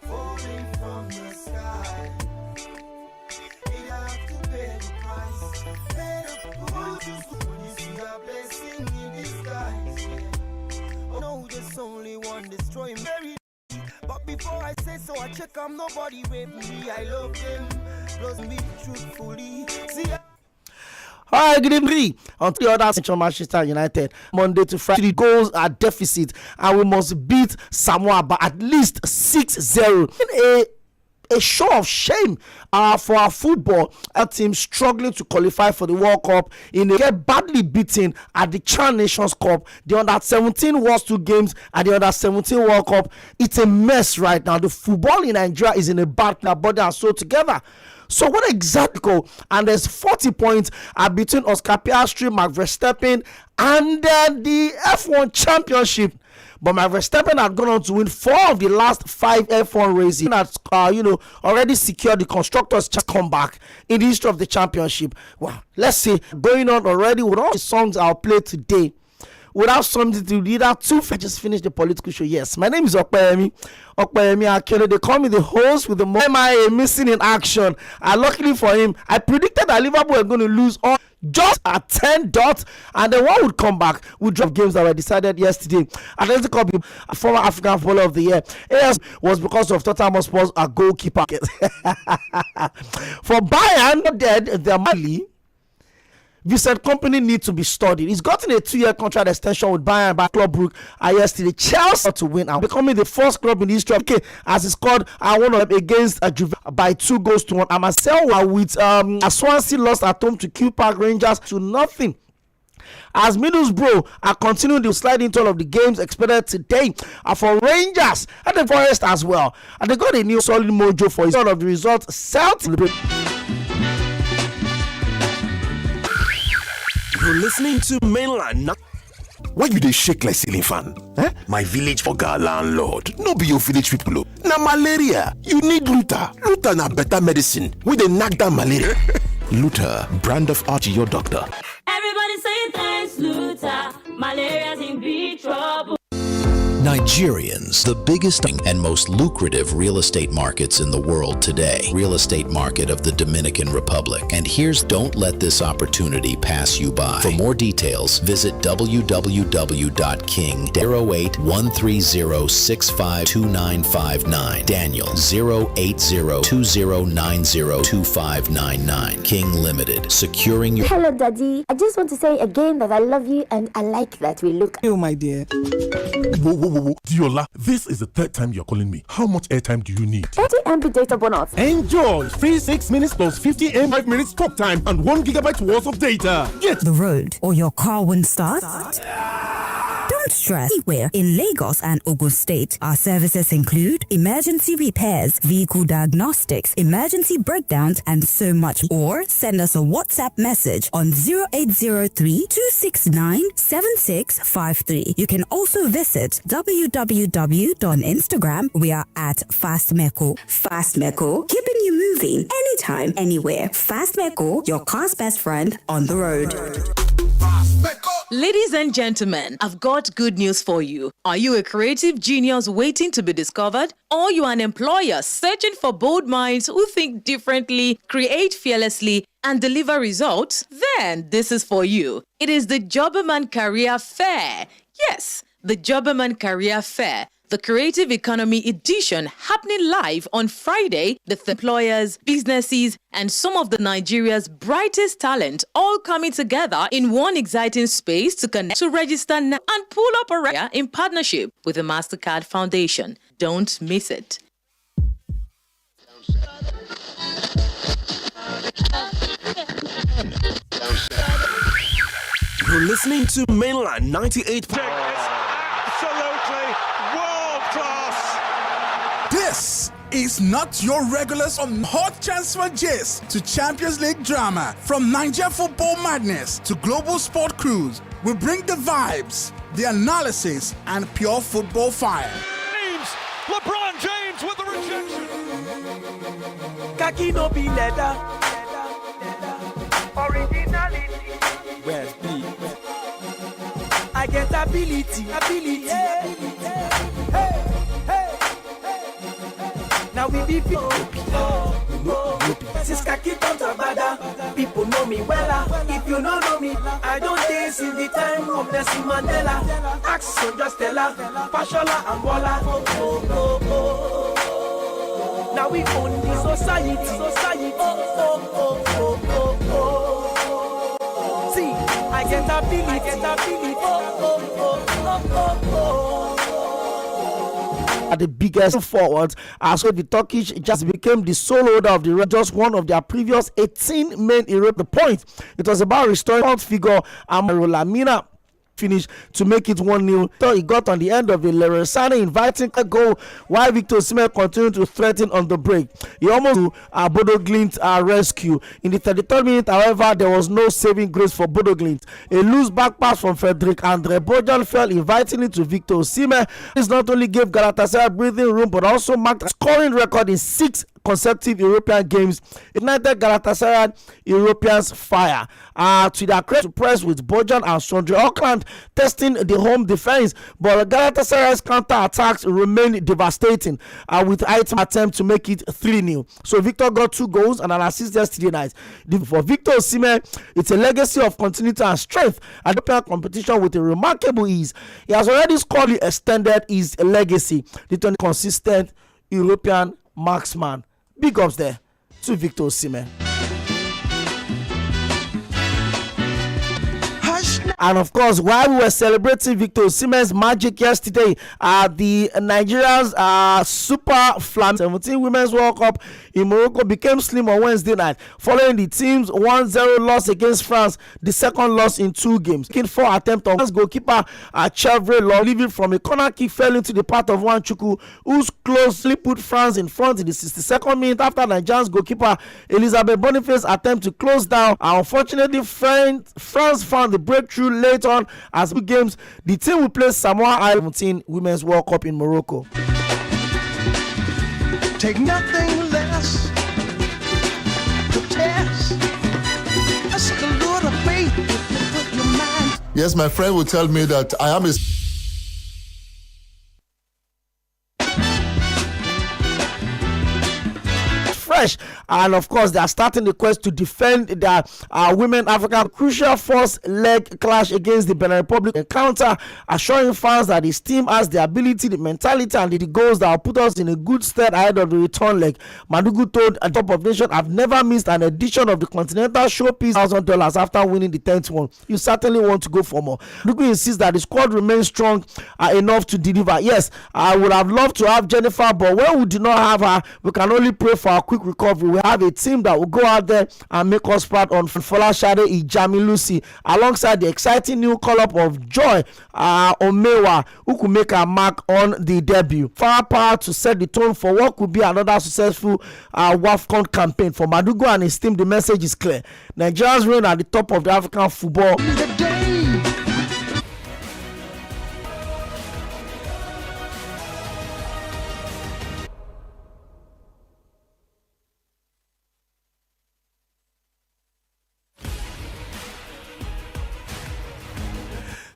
falling from the sky. It have to pay the price. Pay the price when you see a blessing in disguise. Yeah. Oh no, there's only one destroying very. But before I say so, I check nobody rape me. I love them. Plus me truthfully. See. All right, good evening. On the other side, Manchester United, Monday to Friday, 3 goals are deficit, and we must beat Samoa by at least 6-0. A show of shame for our football team struggling to qualify for the World Cup in a get badly beaten at the Chan Nations Cup. The under-17 was 2 games at the under-17 World Cup. It's a mess right now. The football in Nigeria is in a bad body and so together. So what exactly go? And there's 40 points between Oscar Piastri, Max Verstappen, and the F1 championship. But Max Verstappen had gone on to win 4 of the last 5 F1 races. He had, already secured the constructors' comeback in the history of the championship. Well, let's see. Going on already with all the songs I'll play today. Without something to read out too, I just finished the political show. Yes, my name is Tᴏɪᴛᴛᴇ Aᴘᴜ. They call me the host with the MIA missing in action. And luckily for him, I predicted that Liverpool were going to lose on just at 10 dots, and then one would come back. We drop games that were decided yesterday. And let's call him former African Footballer of the Year. AS was because of Tottenham Hotspur's goalkeeper. For Bayern, their Mali. Vincent Kompany needs to be studied. He's gotten a 2-year contract extension with Bayern by Club Brugge yesterday. Chelsea to win and becoming the first club in the history of as he scored one of them against by 2-1. And Marcel with Swansea lost at home to Q Park Rangers to nothing. As Middlesbrough are continuing to slide into all of the games expected today for Rangers and the Forest as well. And they got a new solid mojo for his all of the results. Celtic. You're listening to Mainland. Why you dey shake like ceiling fan? My village oga landlord. No be your village people. Na malaria. You need Luta. Luta na better medicine. We dey knock down malaria. Luta, brand of Archie, your doctor. Everybody say thanks, Luta. Malaria's in big trouble. Nigerians, the biggest and most lucrative real estate markets in the world today. Real estate market of the Dominican Republic. And here's don't let this opportunity pass you by. For more details, visit www.king08-130-652959. Daniel 080-2090-2599. King Limited, securing your... Hello, Daddy. I just want to say again that I love you and I like that we look... You, my dear. Whoa. Diola, this is the 3rd time you're calling me. How much airtime do you need? 30 MB data bonus. Enjoy free 6 minutes plus 50 MB 5 minutes talk time and 1 gigabyte worth of data. Get the road or your car won't start? Don't stress. Anywhere in Lagos and Ogun State, our services include emergency repairs, vehicle diagnostics, emergency breakdowns, and so much more. Or send us a WhatsApp message on 0803-269-7653. You can also visit www.instagram. We are at FastMeco. FastMeco, keeping you moving anytime, anywhere. FastMeco, your car's best friend on the road. Ladies and gentlemen, I've got good news for you. Are you a creative genius waiting to be discovered? Or you are an employer searching for bold minds who think differently, create fearlessly, and deliver results? Then this is for you. It is the Jobberman Career Fair. Yes, the Jobberman Career Fair. The Creative Economy Edition happening live on Friday with employers, businesses, and some of the Nigeria's brightest talent all coming together in one exciting space to connect, to register now and pull up a career in partnership with the MasterCard Foundation. Don't miss it. You're listening to Mainland 98. This is not your regulars on hot transfer gist to Champions League drama. From Niger football madness to global sport cruise, we bring the vibes, the analysis, and pure football fire. LeBron James with the rejection. Kaki no be leather. Originality. Where's B? I get ability. Hey. Now we be Siska keep on Tabada. People know me well. If you don't know me, I don't dance in the time of Nelson Mandela. Action just Stella, Fashola and Bola. Now we own the society. See, I get a feeling. At the biggest forwards, so the Turkish just became the sole holder of the record, just one of their previous 18 men in the point. It was about restoring figure Lamina finish to make it 1-0. So he got on the end of the ḻɪsᴛ, inviting a goal while Victor Osimhen continued to threaten on the break. He almost Bodo Glimt rescue. In the 33rd minute, however, there was no saving grace for Bodo Glimt. A loose back pass from Fredrik Andre Bojan fell, inviting it to Victor Osimhen. This not only gave Galatasaray breathing room, but also marked a scoring record in 6 consecutive European games. United Galatasaray Europeans fire. To their credit, to press with Bojan and Sᴘᴏʀᴜ testing the home defense, but Galatasaray's counter-attacks remained devastating with item attempt to make it 3-0. So Victor got 2 goals and an assist yesterday night. For Victor Osimhen, it's a legacy of continuity and strength at European competition with a remarkable ease. He has already scored, extended his legacy. The consistent European marksman. Big ups there to Victor Osimhen. And of course, while we were celebrating Victor Osimhen's magic yesterday, the Nigeria's Super Flam 17 Women's World Cup in Morocco became slim on Wednesday night, following the team's 1-0 loss against France, the second loss in 2 games. Making 4 attempts on goalkeeper ᴊᴜsᴜ, leaving from a corner kick, fell into the path of Nwachukwu, who's closely put France in front in the 62nd minute after Nigeria's goalkeeper Elizabeth Boniface attempt to close down. Unfortunately, France found the breakthrough late on as 2 games. The team will play Samoa 17 Women's World Cup in Morocco. Take nothing less to test. Ask the Lord of faith to put your mind. Yes, my friend will tell me that I am a fresh, and of course they are starting the quest to defend their women Africa crucial first leg clash against the Benin Republic encounter, assuring fans that his team has the ability, the mentality, and the goals that will put us in a good stead ahead of the return leg. Madugu told a Top of Nation, "I've never missed an edition of the Continental Showpiece $1,000 after winning the 10th one. You certainly want to go for more." Madugu insists that the squad remains strong enough to deliver. Yes, I would have loved to have Jennifer, but when we do not have her, we can only pray for a quick recovery. We have a team that will go out there and make us proud on Fọláṣadé Ìjàmílùsì, alongside the exciting new call-up of Joy Omewa, who could make a mark on the debut. Firepower to set the tone for what could be another successful WAFCON campaign. For Madugu and his team, the message is clear. Nigerians reign at the top of the African football.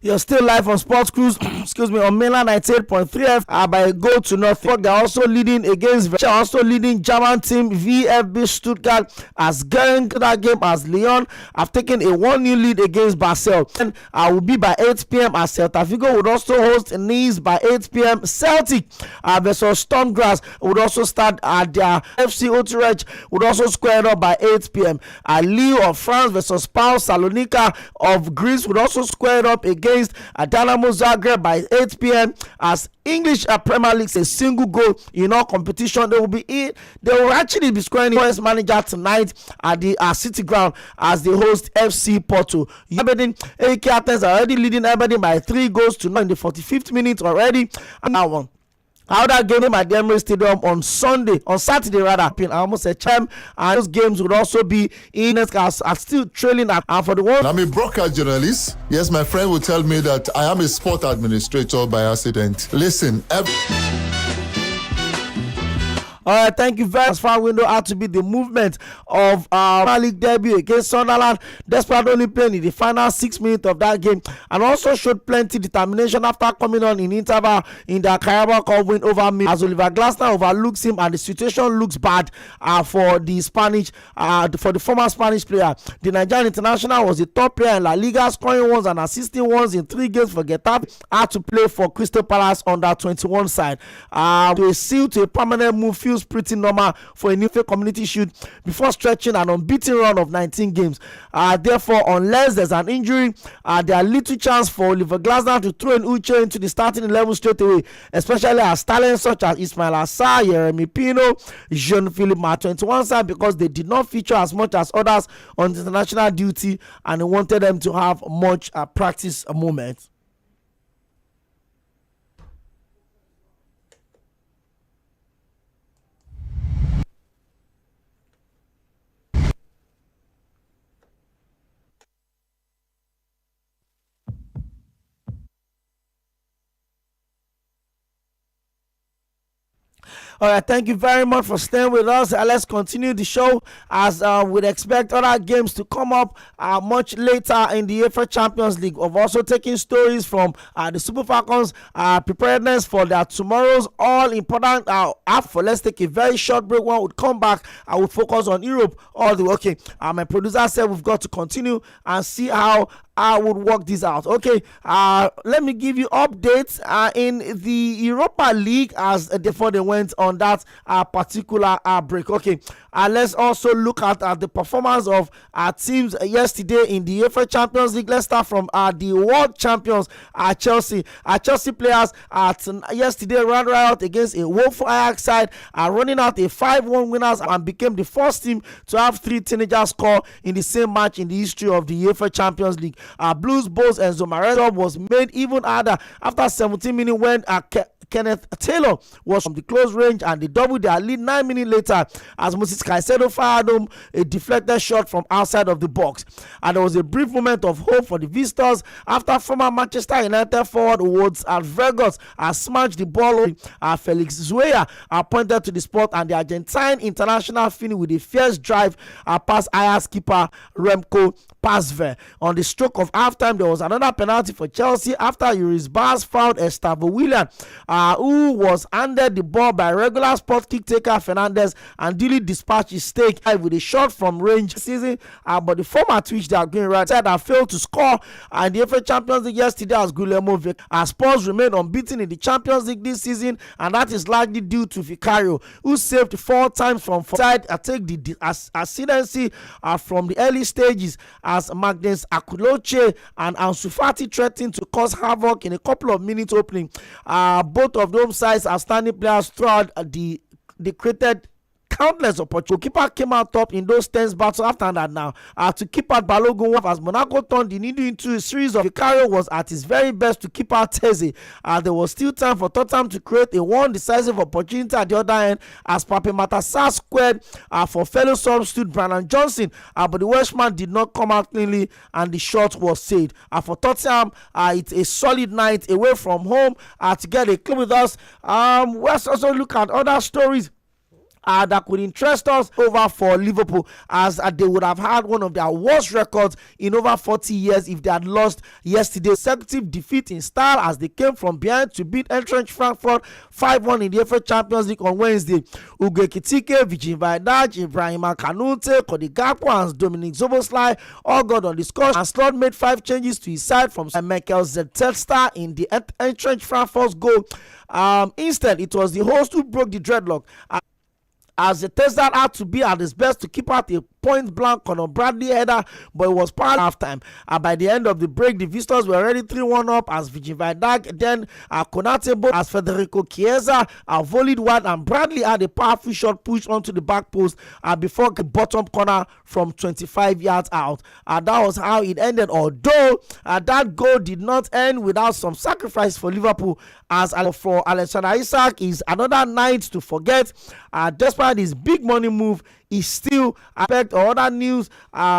You're still live on Sports Cruise, excuse me, on mainland 98.3 F by a goal to nothing. They're also leading German team VfB Stuttgart as going to that game as Lyon have taken a 1-0 lead against Basel. And will be by 8 p.m. as Celta Vigo would also host Nice by 8 p.m. Celtic versus Sturm Graz would also start at their FC Utrecht would also square it up by 8 p.m. Lille of France versus PAOK Salonika of Greece would also square it up against Dynamo Zagreb by 8 p.m. as English Premier League a single goal in all competition. They will actually be scoring the first manager tonight at the City Ground as they host FC Porto. AEK Athens are already leading Aberdeen by 3 goals to 0 in the 45th minute already. And now one. How that game at the Emirates Stadium on Saturday rather. I almost said Chem, and those games would also be in are still trailing at and for the one. I'm a broadcast journalist. Yes, my friend will tell me that I am a sport administrator by accident. Listen, All right, thank you very much. Far window had to be the movement of League debut against Sunderland, despite only playing in the final 6 minutes of that game, and also showed plenty determination after coming on in interval in the Carabao Cup win over me. As Oliver Glasner overlooks him, and the situation looks bad for the former Spanish player. The Nigerian international was the top player in La Liga, scoring ones and assisting ones in 3 games for Getafe. Had to play for Crystal Palace under 21 side. To a seal to a permanent move feels pretty normal for a Newfield Community Shield before stretching an unbeaten run of 19 games. Therefore, unless there's an injury, there are little chance for Oliver Glasner to throw an Uche into the starting 11 straight away, especially as talents such as Ismail Assar, Yeremi Pino, Jean-Philippe Mar 21 side, because they did not feature as much as others on international duty, and he wanted them to have much practice moment. All right, thank you very much for staying with us. Let's continue the show as we'd expect other games to come up much later in the UEFA Champions League. We've also taken stories from the Super Falcons preparedness for their tomorrow's all-important app. Let's take a very short break. When we come back, I will focus on Europe all the way. Okay, my producer said we've got to continue and see how I would work this out. Okay, let me give you updates in the Europa League as before they went on that particular break. Okay, let's also look at the performance of our teams yesterday in the UEFA Champions League. Let's start from the world champions, Chelsea. Chelsea players yesterday ran riot against a woeful Ajax side, running out a 5-1 winners, and became the first team to have 3 teenagers score in the same match in the history of the UEFA Champions League. Blues Bulls and Zomaredo was made even harder after 17 minutes when Kenneth Taylor was from the close range, and they doubled their lead 9 minutes later as Moses Caicedo fired home a deflected shot from outside of the box. And there was a brief moment of hope for the visitors after former Manchester United forward Wout Weghorst smashed the ball. Felix Zweier pointed to the spot, and the Argentine international finished with a fierce drive past Ajax keeper Remco Pasveer. On the stroke of halftime, there was another penalty for Chelsea after Irsbas fouled Estavo Willian, who was handed the ball by regular spot kick taker Fernandes and duly dispatched his stake with a shot from range season. But the former Twitch they are going right side failed to score in the FA Champions League yesterday as Guillermo Spurs remain unbeaten in the Champions League this season, and that is likely due to Vicario, who saved 4 times from side take the ascendancy from the early stages as Magnus Akuluche and Ansu Fati threatened to cause havoc in a couple of minutes opening. Both of those sides are standing players throughout the created countless opportunities. Keeper came out top in those tense battles. After that, now to keep out Balogun as Monaco turned the needle into a series of Vicario was at his very best to keep out Teze. There was still time for Tottenham to create a one decisive opportunity at the other end as Pape Matar squared for fellow substitute Brandon Johnson, but the Welshman did not come out cleanly and the shot was saved. For Tottenham, it's a solid night away from home to get a club with us. Let's also look at other stories that could interest us over for Liverpool, as they would have had one of their worst records in over 40 years if they had lost yesterday's consecutive defeat in style as they came from behind to beat entrenched Frankfurt 5-1 in the FA Champions League on Wednesday. Ugo Ekitike, Virgil van Dijk, Ibrahima Kanouté, Cody Gakpo and Dominic Szoboszlai all got on the score, and Slot made 5 changes to his side from Michael Zetesta in the entrenched Frankfurt's goal. Instead, it was the host who broke the dreadlock, as the Tesla had to be at his best to keep out a point-blank Conor Bradley header, but it was part half time. By the end of the break, the visitors were already 3-1 up as Virgil van Dijk, then Konate, as Federico Chiesa volleyed wide, and Bradley had a powerful shot pushed onto the back post before the bottom corner from 25 yards out. That was how it ended, although that goal did not end without some sacrifice for Liverpool, as for Alexander Isak is another night to forget. Despite his big money move, is still affect or other news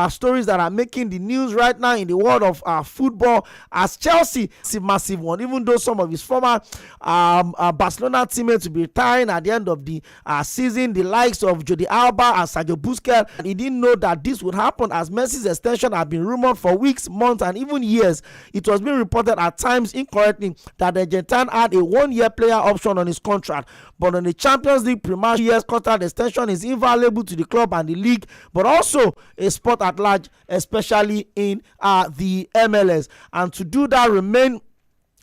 stories that are making the news right now in the world of football, as Chelsea is a massive one, even though some of his former Barcelona teammates will be retiring at the end of the season, the likes of Jordi Alba and Sergio Busquets. He didn't know that this would happen, as Messi's extension had been rumored for weeks, months, and even years. It was being reported at times incorrectly that the Argentine had a 1-year player option on his contract, but on the Champions League Premier years contract extension is invaluable to the club and the league, but also a sport at large, especially in the MLS. And to do that remained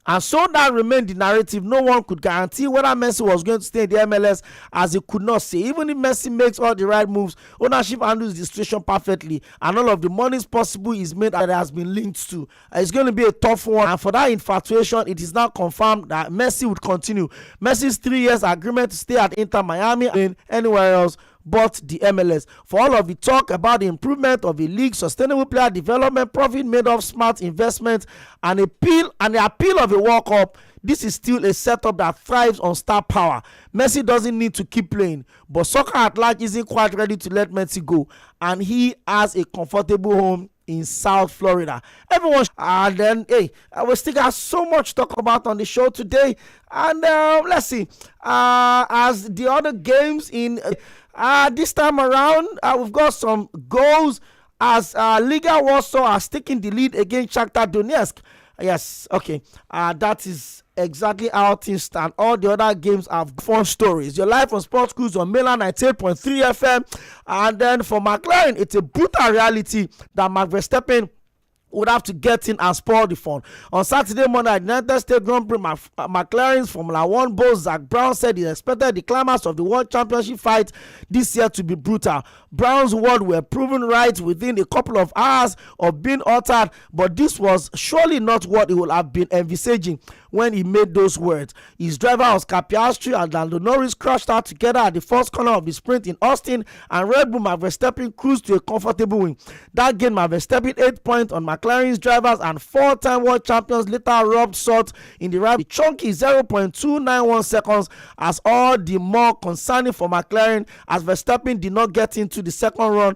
the narrative. No one could guarantee whether Messi was going to stay in the MLS, as he could not say. Even if Messi makes all the right moves, ownership handles the situation perfectly, and all of the monies possible is made that it has been linked to. It's going to be a tough one, and for that infatuation, it is now confirmed that Messi would continue. Messi's 3 years agreement to stay at Inter Miami and anywhere else but the MLS. For all of the talk about the improvement of the league, sustainable player development, profit made of smart investment, and the appeal of a World Cup, this is still a setup that thrives on star power. Messi doesn't need to keep playing, but soccer at large isn't quite ready to let Messi go, and he has a comfortable home in South Florida. Everyone, and then we still got so much to talk about on the show today, and let's see, as the other games in this time around, we've got some goals as Liga Warsaw are taking the lead against Shakhtar Donetsk. Yes, okay, that is exactly how things stand. All the other games have fun stories. You're live on Sports Cruise on Mainland 98.3 FM, and then for McLaren, it's a brutal reality that Max Verstappen would have to get in and spoil the fun. On Saturday morning at United States Grand Prix, McLaren's Formula 1 boss Zach Brown said he expected the climax of the World Championship fight this year to be brutal. Brown's words were proven right within a couple of hours of being uttered, but this was surely not what he would have been envisaging when he made those words. His driver Oscar Piastri and Lando Norris crashed out together at the first corner of the sprint in Austin, and Red Bull Max Verstappen cruised to a comfortable win. That gained Max Verstappen 8 points on McLaren's drivers, and 4-time world champions later rubbed salt in the right. The chunky 0.291 seconds, as all the more concerning for McLaren, as Verstappen did not get into the second run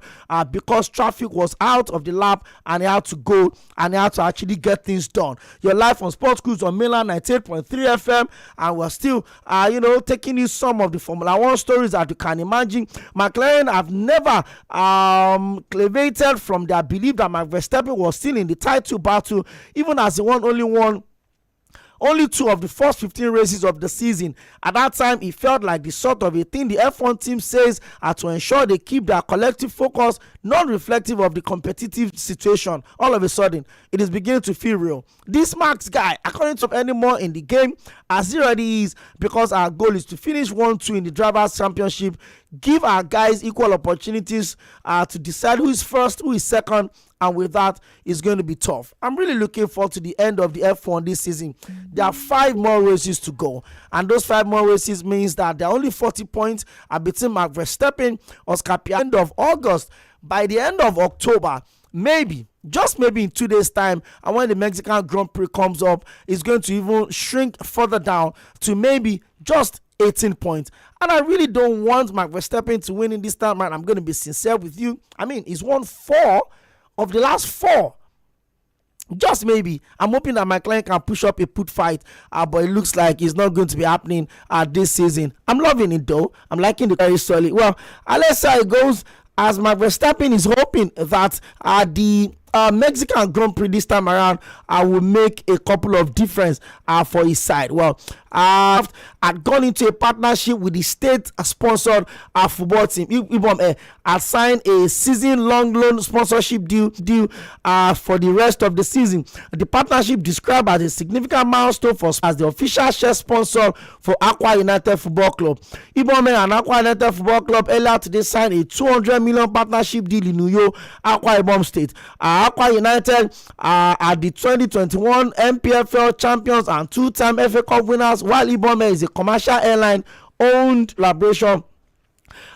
because traffic was out of the lap, and he had to go and he had to actually get things done. You're live on Sports Cruise on Mainland 98.3 FM, and we're still taking you some of the Formula 1 stories that you can imagine. McLaren have never cleavated from their belief that Max Verstappen was still in the title battle, even as he won only 2 of the first 15 races of the season. At that time, it felt like the sort of a thing the F1 team says to ensure they keep their collective focus non-reflective of the competitive situation. All of a sudden, it is beginning to feel real. This Max guy, according to anymore in the game, as he already is, because our goal is to finish 1-2 in the Drivers' Championship, give our guys equal opportunities to decide who is first, who is second, and with that, it's going to be tough. I'm really looking forward to the end of the F1 this season. There are 5 more races to go, and those 5 more races means that there are only 40 points between Max Verstappen, Oscar Piastri. End of August, by the end of October, maybe, just maybe in 2 days' time, and when the Mexican Grand Prix comes up, it's going to even shrink further down to maybe just 18 points. And I really don't want Max Verstappen to win in this time, man. I'm going to be sincere with you. I mean, he's won 4 of the last 4. Just maybe. I'm hoping that McLaren can push up a put fight, but it looks like it's not going to be happening this season. I'm loving it though. I'm liking the very solid. Well, let's see how it goes, as Max Verstappen is hoping that the Mexican Grand Prix this time around will make a couple of difference for his side. Well, had gone into a partnership with the state-sponsored football team. YEABOM had signed a season-long loan sponsorship deal for the rest of the season. The partnership described as a significant milestone for as the official share sponsor for Aqua United Football Club. YEABOM and Aqua United Football Club earlier today signed a $200 million partnership deal in Uyo, Akwa Ibom State. Aqua United are the 2021 MPFL champions and 2-time FA Cup winners, while YEABOM is a commercial airline-owned collaboration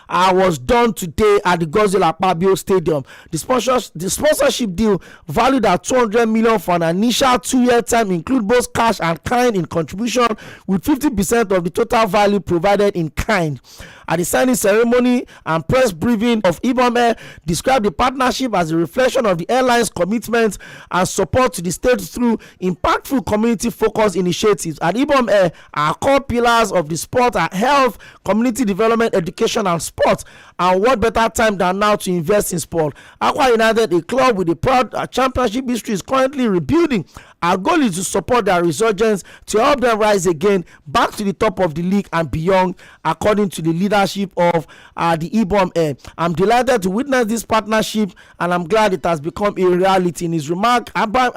was done today at the Godzilla Akpabio Stadium. The sponsorship deal, valued at $200 million for an initial 2-year term, include both cash and kind in contribution, with 50% of the total value provided in kind. At the signing ceremony and press briefing of IBOM described the partnership as a reflection of the airline's commitment and support to the state through impactful community-focused initiatives. At IBOM our core pillars of the sport are health, community development, education, and sport. And what better time than now to invest in sport? Aqua United, a club with a proud championship history, is currently rebuilding. Our goal is to support their resurgence, to help them rise again back to the top of the league and beyond, according to the leadership of the IBOM. I'm delighted to witness this partnership, and I'm glad it has become a reality. In his remark about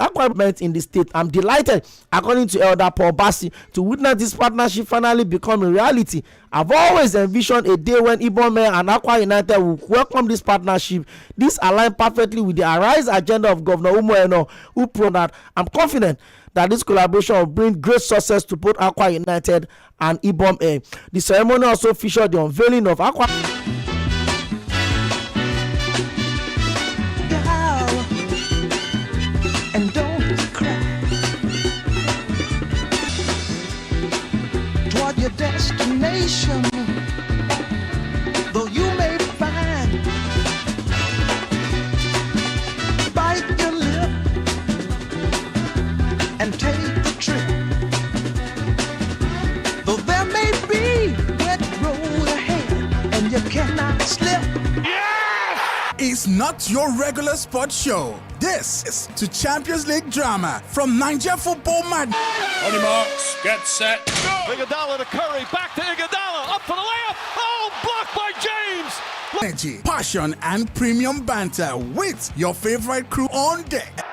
in the state, I'm delighted, according to Elder Paul Bassi, to witness this partnership finally become a reality. I've always envisioned a day when IBOM and Aqua United will welcome this partnership. This aligns perfectly with the Arise agenda of Governor Umueno, who proved that I'm confident that this collaboration will bring great success to both Aqua United and IBOM. The ceremony also featured the unveiling of Aqua. And don't cry toward your destination, though you may find, bite your lip and take the trip, though there may be wet road ahead and you cannot slip. It's not your regular sports show. This is to Champions League drama from Ʀᴏᴜ On your marks, get set, go! Iguodala to Curry, back to Iguodala, up for the layup. Oh, blocked by James. Energy, passion, and premium banter with your favorite crew on deck.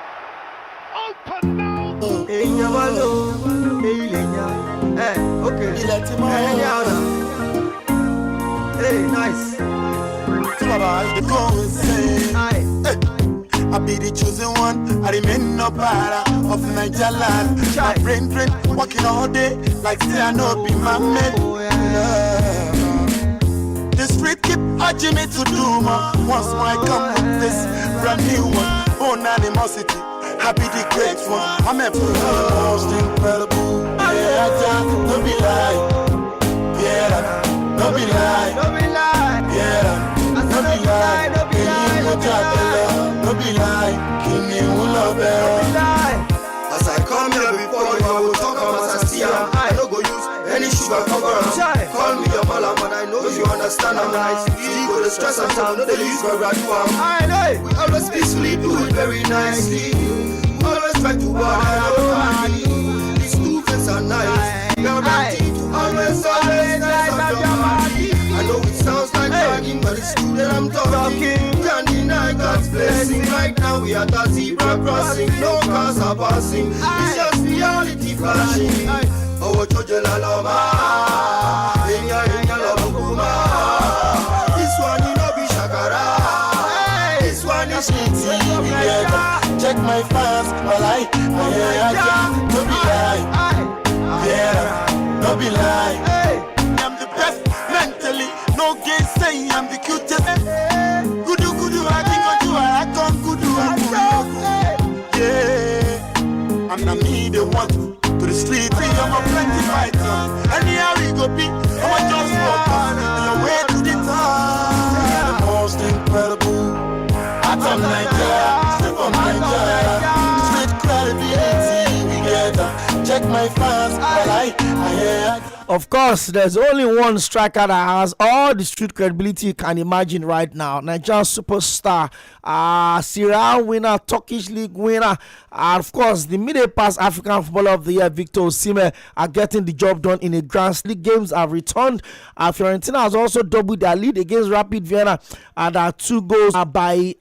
Open now. Hey, nice. I be the chosen one, I remain no para of Niger land. My brain drain, working all day, like say I know be my mate. The street keep urging me to do more. Once more I come with this brand new one. Own animosity, I be the great one. I'm a most incredible. Yeah, don't be lie. Yeah, don't be lie. Don't be lie. Yeah, don't be lie. Don't be lie. Don't be lie. Give me one love. Don't be lie. As I come here before you, I will talk as I see am. I no go use any sugar cover am. Call me your malam, and I know you understand am. Nice. You go to stress and time, no they use my right farm. I know. We always peacefully do it very nicely. Always try to work everybody. These two friends are nice. Guaranteed to always nice of your body. I know it sounds like bragging, but it's true that I'm talking. Can't deny God's blessing. Right now we are at the zebra crossing. No cars are passing. It's just reality flashing. Oh, Jojo la loma. Inya la bukuma. This one you know be shakara. This one is shitty. Check my fans, well don't be lie. Yeah, don't be lie. I'm the best mentally, no gay say I'm the cutest. Kudu, I think I come kudu. Yeah, I'm not me, they want to the street. I'm a plenty fighter. Anyhow we go be, I'm a just walk on the way to the top. The most incredible. I'm Nigeria, straight from Nigeria. Street credibility, we get check my fans, Of course, there's only one striker that has all the street credibility you can imagine right now. Nigerian superstar, Syria winner, Turkish League winner, of course, the middle pass African Footballer of the Year, Victor Osimhen, are getting the job done in a Grand League. Games have returned. Fiorentina has also doubled their lead against Rapid Vienna at 2 goals by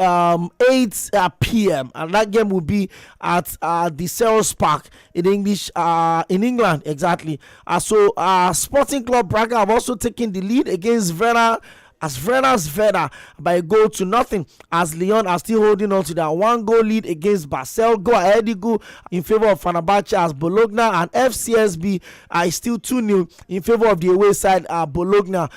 8 p.m. And that game will be at the Selhurst Park in England, exactly. So Sporting Club Braga have also taken the lead against Vienna as ᴜᴜᴜ by a goal to nothing, as Lyon are still holding on to their 1-goal lead against Barcelona. Go ahead, go in favor of Fenerbahce, as Bologna and FCSB are still 2-0 in favor of the away side, Bologna.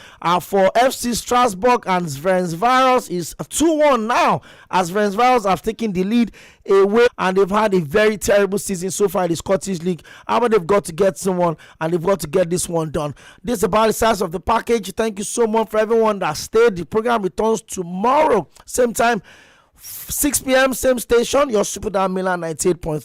For FC Strasbourg and Sᴜᴜᴜ is 2-1 now, as Sᴜᴜᴜ have taken the lead away, and they've had a very terrible season so far in the Scottish League. But they've got to get someone, and they've got to get this one done. This is about the size of the package. Thank you so much for everyone that stayed. The program returns tomorrow, same time, 6 p.m., same station, your Super Milan 98.3.